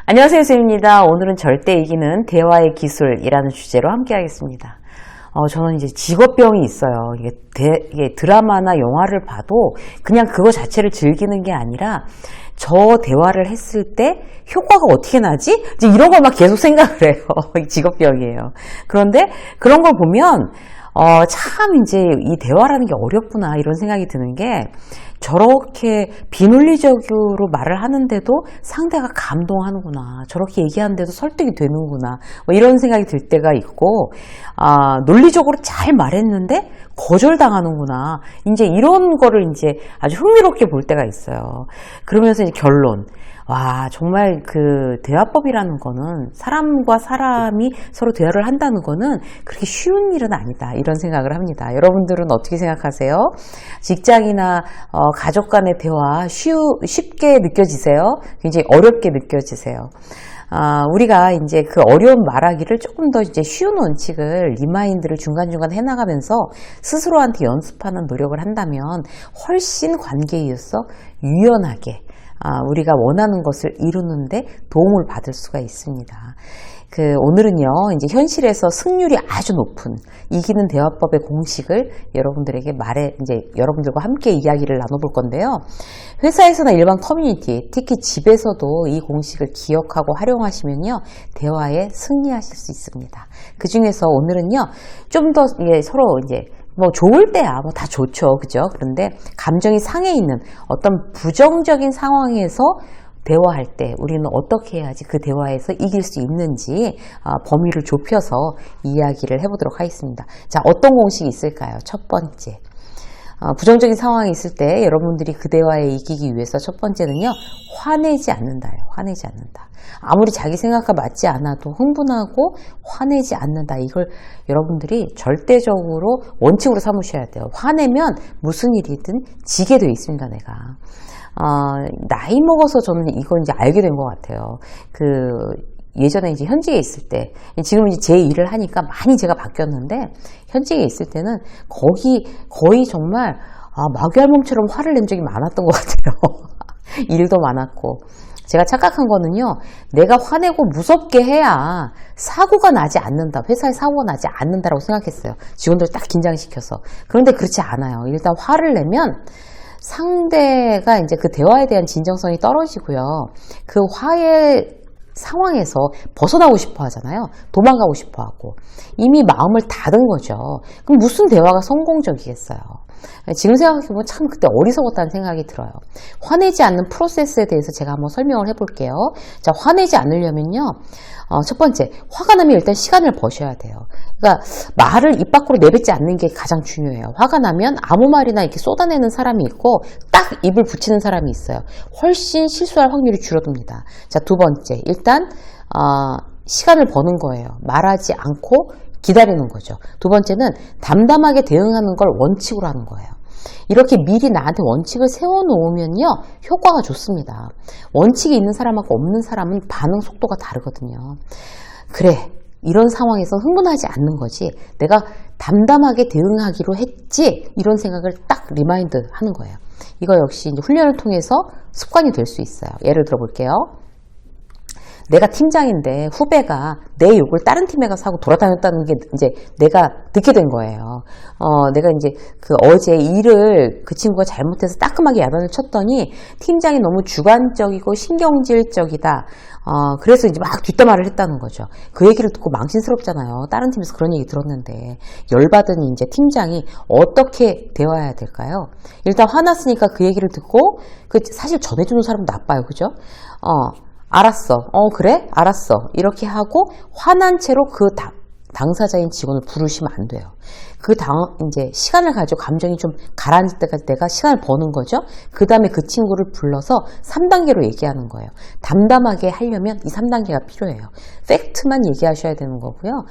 안녕하세요, 쌤입니다. 오늘은 절대 이기는 대화의 기술이라는 주제로 함께 하겠습니다. 저는 이제 직업병이 있어요. 이게 드라마나 영화를 봐도 그냥 그거 자체를 즐기는 게 아니라 저 대화를 했을 때 효과가 어떻게 나지? 이제 이런 걸 막 계속 생각을 해요. 직업병이에요. 그런데 그런 걸 보면 참 이제 이 대화라는 게 어렵구나 이런 생각이 드는 게 저렇게 비논리적으로 말을 하는데도 상대가 감동하는구나. 저렇게 얘기하는데도 설득이 되는구나. 뭐 이런 생각이 들 때가 있고, 논리적으로 잘 말했는데 거절당하는구나. 이제 이런 거를 이제 아주 흥미롭게 볼 때가 있어요. 그러면서 이제 결론. 와, 정말 그 대화법이라는 거는 사람과 사람이 서로 대화를 한다는 거는 그렇게 쉬운 일은 아니다. 이런 생각을 합니다. 여러분들은 어떻게 생각하세요? 직장이나 가족 간의 대화 쉽게 느껴지세요? 굉장히 어렵게 느껴지세요? 우리가 이제 그 어려운 말하기를 조금 더 이제 쉬운 원칙을 리마인드를 중간중간 해나가면서 스스로한테 연습하는 노력을 한다면 훨씬 관계에 있어서 유연하게 우리가 원하는 것을 이루는데 도움을 받을 수가 있습니다. 오늘은요, 이제 현실에서 승률이 아주 높은 이기는 대화법의 공식을 여러분들에게 이제 여러분들과 함께 이야기를 나눠볼 건데요. 회사에서나 일반 커뮤니티, 특히 집에서도 이 공식을 기억하고 활용하시면요, 대화에 승리하실 수 있습니다. 그 중에서 오늘은요, 좀 더 서로 이제 뭐 좋을 때야 뭐 다 좋죠, 그죠? 그런데 감정이 상해 있는 어떤 부정적인 상황에서 대화할 때 우리는 어떻게 해야지 그 대화에서 이길 수 있는지 범위를 좁혀서 이야기를 해보도록 하겠습니다. 자, 어떤 공식이 있을까요? 첫 번째, 부정적인 상황이 있을 때 여러분들이 그 대화에 이기기 위해서 첫 번째는요, 화내지 않는다예요. 화내지 않는다. 아무리 자기 생각과 맞지 않아도 흥분하고 화내지 않는다. 이걸 여러분들이 절대적으로 원칙으로 삼으셔야 돼요. 화내면 무슨 일이든 지게 돼 있습니다, 내가. 나이 먹어서 저는 이걸 이제 알게 된 것 같아요. 예전에 이제 현직에 있을 때, 지금 이제 제 일을 하니까 많이 제가 바뀌었는데, 현직에 있을 때는 거의 정말, 마귀알몸처럼 화를 낸 적이 많았던 것 같아요. 일도 많았고. 제가 착각한 거는요, 내가 화내고 무섭게 해야 사고가 나지 않는다. 회사에 사고가 나지 않는다라고 생각했어요. 직원들 딱 긴장시켜서. 그런데 그렇지 않아요. 일단 화를 내면, 상대가 이제 그 대화에 대한 진정성이 떨어지고요. 그 화의 상황에서 벗어나고 싶어 하잖아요. 도망가고 싶어 하고. 이미 마음을 닫은 거죠. 그럼 무슨 대화가 성공적이겠어요. 지금 생각해보면 참 그때 어리석었다는 생각이 들어요. 화내지 않는 프로세스에 대해서 제가 한번 설명을 해볼게요. 자, 화내지 않으려면요. 첫 번째, 화가 나면 일단 시간을 버셔야 돼요. 그러니까 말을 입 밖으로 내뱉지 않는 게 가장 중요해요. 화가 나면 아무 말이나 이렇게 쏟아내는 사람이 있고 딱 입을 붙이는 사람이 있어요. 훨씬 실수할 확률이 줄어듭니다. 자, 두 번째, 일단 시간을 버는 거예요. 말하지 않고 기다리는 거죠. 두 번째는 담담하게 대응하는 걸 원칙으로 하는 거예요. 이렇게 미리 나한테 원칙을 세워놓으면요, 효과가 좋습니다. 원칙이 있는 사람하고 없는 사람은 반응 속도가 다르거든요. 그래, 이런 상황에서 흥분하지 않는 거지, 내가 담담하게 대응하기로 했지, 이런 생각을 딱 리마인드 하는 거예요. 이거 역시 이제 훈련을 통해서 습관이 될 수 있어요. 예를 들어 볼게요. 내가 팀장인데 후배가 내 욕을 다른 팀에 가서 하고 돌아다녔다는 게 이제 내가 듣게 된 거예요. 내가 이제 어제 일을 그 친구가 잘못해서 따끔하게 야단을 쳤더니 팀장이 너무 주관적이고 신경질적이다. 그래서 이제 막 뒷담화를 했다는 거죠. 그 얘기를 듣고 망신스럽잖아요. 다른 팀에서 그런 얘기 들었는데. 열받은 이제 팀장이 어떻게 대화해야 될까요? 일단 화났으니까 그 얘기를 듣고, 사실 전해주는 사람은 나빠요. 그죠? 알았어. 그래? 알았어. 이렇게 하고 화난 채로 그 당사자인 직원을 부르시면 안 돼요. 이제 시간을 가지고 감정이 좀 가라앉을 때까지 내가 시간을 버는 거죠. 그 다음에 그 친구를 불러서 3단계로 얘기하는 거예요. 담담하게 하려면 이 3단계가 필요해요. 팩트만 얘기하셔야 되는 거고요.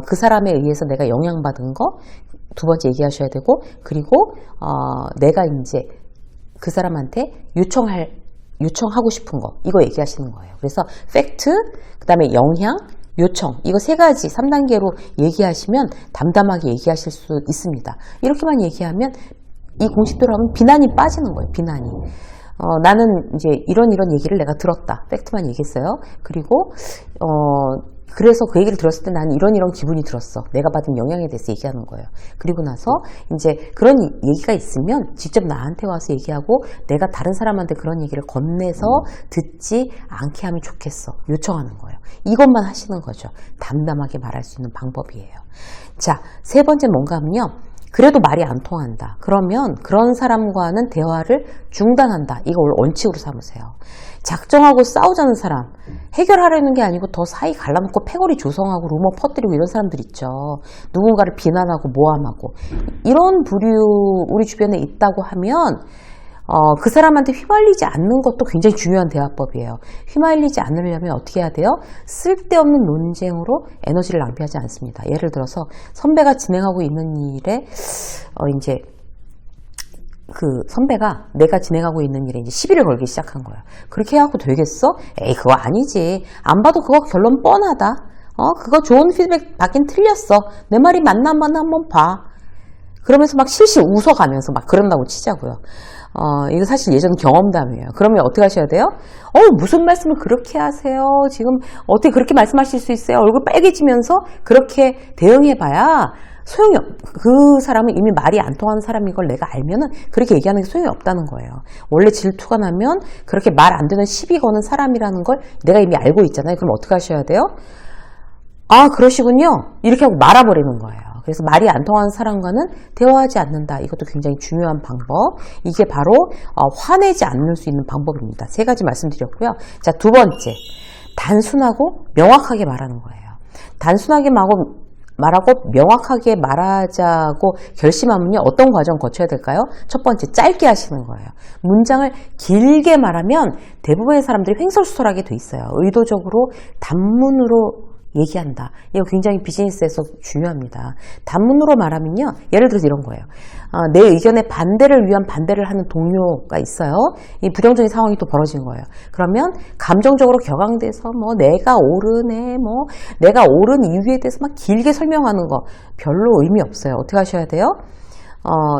그 사람에 의해서 내가 영향받은 거 두 번째 얘기하셔야 되고, 그리고 내가 이제 그 사람한테 요청하고 싶은 거, 이거 얘기하시는 거예요. 그래서 팩트, 그 다음에 영향, 요청, 이거 세 가지 3단계로 얘기하시면 담담하게 얘기하실 수 있습니다. 이렇게만 얘기하면 이 공식대로 하면 비난이 빠지는 거예요. 비난이. 나는 이제 이런 얘기를 내가 들었다. 팩트만 얘기했어요. 그리고, 그래서 그 얘기를 들었을 때 나는 이런 기분이 들었어. 내가 받은 영향에 대해서 얘기하는 거예요. 그리고 나서 이제 그런 얘기가 있으면 직접 나한테 와서 얘기하고 내가 다른 사람한테 그런 얘기를 건네서 듣지 않게 하면 좋겠어. 요청하는 거예요. 이것만 하시는 거죠. 담담하게 말할 수 있는 방법이에요. 자, 세 번째 뭔가 하면요. 그래도 말이 안 통한다. 그러면 그런 사람과는 대화를 중단한다. 이거 원칙으로 삼으세요. 작정하고 싸우자는 사람, 해결하려는 게 아니고 더 사이 갈라놓고 패거리 조성하고 루머 퍼뜨리고 이런 사람들 있죠. 누군가를 비난하고 모함하고. 이런 부류 우리 주변에 있다고 하면 그 사람한테 휘말리지 않는 것도 굉장히 중요한 대화법이에요. 휘말리지 않으려면 어떻게 해야 돼요? 쓸데없는 논쟁으로 에너지를 낭비하지 않습니다. 예를 들어서 선배가 진행하고 있는 일에 이제 그 선배가 내가 진행하고 있는 일에 이제 시비를 걸기 시작한 거야. 그렇게 해갖고 되겠어? 에이, 그거 아니지. 안 봐도 그거 결론 뻔하다. 그거 좋은 피드백 받긴 틀렸어. 내 말이 맞나 안 맞나 한번 봐. 그러면서 막 실실 웃어가면서 막 그런다고 치자고요. 이거 사실 예전 경험담이에요. 그러면 어떻게 하셔야 돼요? 무슨 말씀을 그렇게 하세요? 지금 어떻게 그렇게 말씀하실 수 있어요? 얼굴 빨개지면서 그렇게 대응해봐야 그 사람은 이미 말이 안 통하는 사람인 걸 내가 알면은 그렇게 얘기하는 게 소용이 없다는 거예요. 원래 질투가 나면 그렇게 말 안 되는 시비 거는 사람이라는 걸 내가 이미 알고 있잖아요. 그럼 어떻게 하셔야 돼요? 아, 그러시군요. 이렇게 하고 말아버리는 거예요. 그래서 말이 안 통하는 사람과는 대화하지 않는다. 이것도 굉장히 중요한 방법. 이게 바로 화내지 않을 수 있는 방법입니다. 세 가지 말씀드렸고요. 자, 두 번째, 단순하고 명확하게 말하는 거예요. 단순하게 말하고 명확하게 말하자고 결심하면요. 어떤 과정 거쳐야 될까요? 첫 번째, 짧게 하시는 거예요. 문장을 길게 말하면 대부분의 사람들이 횡설수설하게 돼 있어요. 의도적으로 단문으로 얘기한다. 이거 굉장히 비즈니스에서 중요합니다. 단문으로 말하면요. 예를 들어서 이런 거예요. 내 의견에 반대를 위한 반대를 하는 동료가 있어요. 이 부정적인 상황이 또 벌어진 거예요. 그러면 감정적으로 격앙돼서 내가 옳으네, 내가 옳은 이유에 대해서 막 길게 설명하는 거 별로 의미 없어요. 어떻게 하셔야 돼요?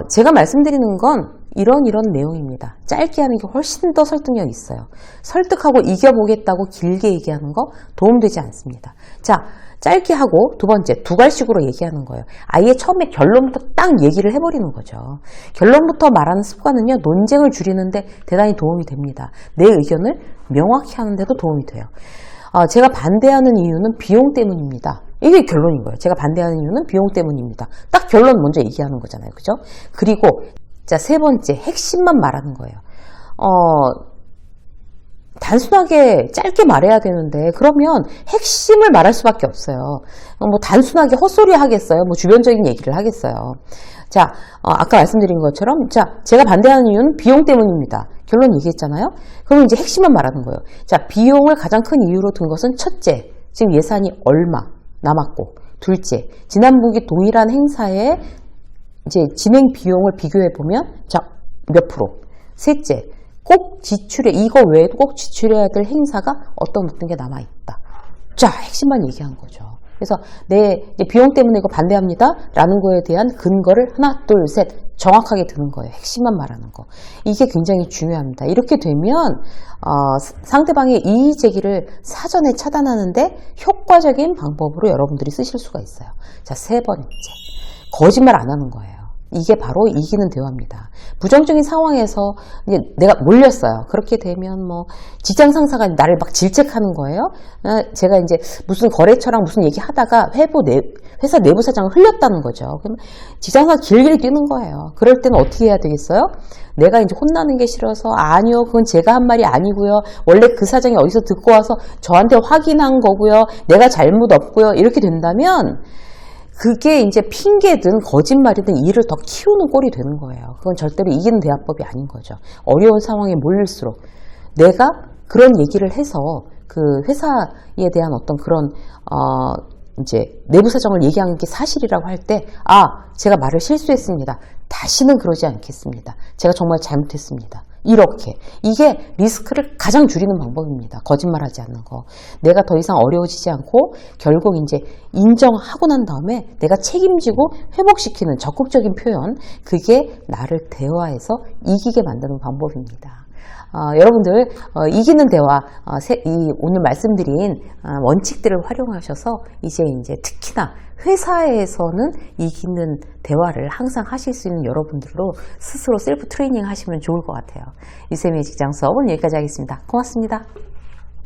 제가 말씀드리는 건 이런 내용입니다. 짧게 하는 게 훨씬 더 설득력 있어요. 설득하고 이겨보겠다고 길게 얘기하는 거 도움되지 않습니다. 자, 짧게 하고 두 번째, 두갈식으로 얘기하는 거예요. 아예 처음에 결론부터 딱 얘기를 해버리는 거죠. 결론부터 말하는 습관은요, 논쟁을 줄이는데 대단히 도움이 됩니다. 내 의견을 명확히 하는데도 도움이 돼요. 제가 반대하는 이유는 비용 때문입니다. 이게 결론인 거예요. 제가 반대하는 이유는 비용 때문입니다. 딱 결론 먼저 얘기하는 거잖아요. 그죠? 그리고 자, 세 번째, 핵심만 말하는 거예요. 단순하게 짧게 말해야 되는데 그러면 핵심을 말할 수밖에 없어요. 단순하게 헛소리 하겠어요? 주변적인 얘기를 하겠어요? 자, 아까 말씀드린 것처럼 자, 제가 반대하는 이유는 비용 때문입니다. 결론 얘기했잖아요. 그럼 이제 핵심만 말하는 거예요. 자, 비용을 가장 큰 이유로 든 것은 첫째, 지금 예산이 얼마 남았고, 둘째, 지난분기 동일한 행사에 이제 진행 비용을 비교해 보면 자, 몇 프로. 셋째, 꼭 이거 외에도 꼭 지출해야 될 행사가 어떤 게 남아 있다. 자, 핵심만 얘기한 거죠. 그래서 내 비용 때문에 이거 반대합니다 라는 거에 대한 근거를 하나, 둘, 셋 정확하게 드는 거예요. 핵심만 말하는 거. 이게 굉장히 중요합니다. 이렇게 되면 상대방의 이의 제기를 사전에 차단하는데 효과적인 방법으로 여러분들이 쓰실 수가 있어요. 자, 세 번째, 거짓말 안 하는 거예요. 이게 바로 이기는 대화입니다. 부정적인 상황에서 이제 내가 몰렸어요. 그렇게 되면 직장 상사가 나를 막 질책하는 거예요. 제가 이제 무슨 거래처랑 무슨 얘기 하다가 회사 내부 사정을 흘렸다는 거죠. 그럼 직장 상사 길게 뛰는 거예요. 그럴 때는 어떻게 해야 되겠어요? 내가 이제 혼나는 게 싫어서 아니요, 그건 제가 한 말이 아니고요. 원래 그 사정이 어디서 듣고 와서 저한테 확인한 거고요. 내가 잘못 없고요. 이렇게 된다면 그게 이제 핑계든 거짓말이든 일을 더 키우는 꼴이 되는 거예요. 그건 절대로 이기는 대화법이 아닌 거죠. 어려운 상황에 몰릴수록 내가 그런 얘기를 해서 그 회사에 대한 어떤 그런 이제 내부 사정을 얘기한 게 사실이라고 할 때 제가 말을 실수했습니다. 다시는 그러지 않겠습니다. 제가 정말 잘못했습니다. 이렇게. 이게 리스크를 가장 줄이는 방법입니다. 거짓말하지 않는 거. 내가 더 이상 어려워지지 않고 결국 이제 인정하고 난 다음에 내가 책임지고 회복시키는 적극적인 표현. 그게 나를 대화에서 이기게 만드는 방법입니다. 여러분들 이기는 대화, 오늘 말씀드린 원칙들을 활용하셔서 이제 특히나 회사에서는 이기는 대화를 항상 하실 수 있는 여러분들로 스스로 셀프 트레이닝 하시면 좋을 것 같아요. 유쌤의 직장 수업은 여기까지 하겠습니다. 고맙습니다.